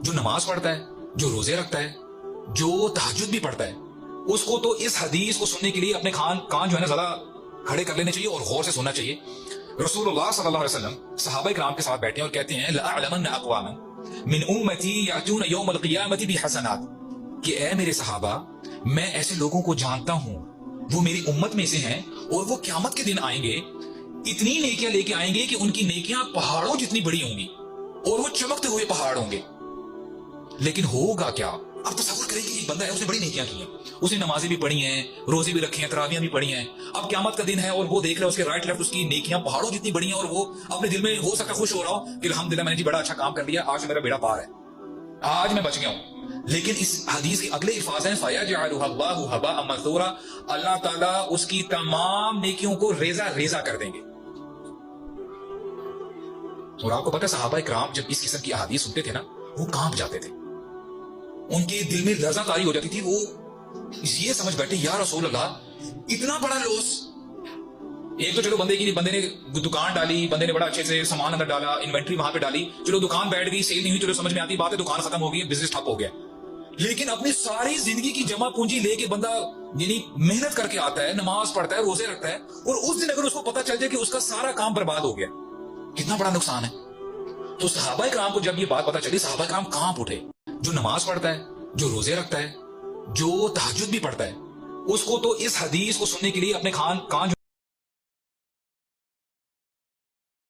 جو نماز پڑھتا ہے، جو روزے رکھتا ہے، جو تہجد بھی پڑھتا ہے، اس کو تو اس حدیث کو سننے کے لیے اپنے کان جو ہے نا زیادہ کھڑے کر لینے چاہیے اور غور سے سننا چاہیے۔ رسول اللہ صلی اللہ علیہ وسلم صحابہ کرام کے ساتھ بیٹھے اور کہتے ہیں لَأَعْلَمَنَّ أَقْوَامًا مِنْ أُمَّتِي يَأْتُونَ يَوْمَ الْقِيَامَةِ بِحَسَنَاتٍ، کہ اے میرے صحابہ، میں ایسے لوگوں کو جانتا ہوں، وہ میری امت میں سے ہیں اور وہ قیامت کے دن آئیں گے، اتنی نیکیاں لے کے آئیں گے کہ ان کی نیکیاں پہاڑوں جتنی بڑی ہوں گی اور وہ چمکتے ہوئے پہاڑ ہوں گے۔ لیکن ہوگا کیا؟ اب تصور کریں کہ ایک بندہ ہے، اس نے بڑی نیکیاں کی ہیں، اس نے نمازیں بھی پڑھی ہیں، روزے بھی رکھے ہیں، تراویحیں بھی پڑھی ہیں، اب قیامت کا دن ہے اور وہ دیکھ رہا ہے اس کے رائٹ لیفٹ اس کی نیکیاں پہاڑوں جتنی بڑی ہیں، اور وہ اپنے دل میں ہو سکتا ہے خوش ہو رہا ہو کہ الحمدللہ میں نے جی بڑا اچھا کام کر لیا، آج میرا بیڑا پار ہے، آج میں بچ گیا ہوں۔ لیکن اس حدیث کے اگلے الفاظ ہیں فَيَجْعَلُهَا اللَّهُ هَبَاءً مَنثُورًا، اللہ تعالیٰ اس کی تمام نیکیوں کو ریزہ ریزہ کر دیں گے۔ اور آپ کو پتہ ہے صحابہ کرام جب اس قسم کی احادیث سنتے تھے نا، وہ کانپ جاتے تھے، ان کے دل میں لرزہ طاری ہو جاتی تھی، وہ یہ سمجھ بیٹھے یا رسول اللہ اتنا بڑا لوس۔ ایک تو چلو بندے نے دکان ڈالی، بندے نے بڑا اچھے سے سامان اندر ڈالا، انوینٹری وہاں پہ ڈالی، چلو دکان بیٹھ گئی، سیل نہیں ہوئی، چلو سمجھ میں آتی بات ہے، دکان ختم ہو گئی، بزنس ٹھپ ہو گیا۔ لیکن اپنی ساری زندگی کی جمع پونجی لے کے بندہ یعنی محنت کر کے آتا ہے، نماز پڑھتا ہے، روزے رکھتا ہے، اور اس دن اگر اس کو پتہ چل جائے کہ اس کا سارا کام برباد ہو گیا، کتنا بڑا نقصان ہے۔ تو صحابہ کرام کو جب یہ بات پتہ چلی، صحابہ کرام کانپ اٹھے۔ جو نماز پڑھتا ہے، جو روزے رکھتا ہے، جو تہجد بھی پڑھتا ہے، اس کو تو اس حدیث کو سننے کے لیے اپنے کان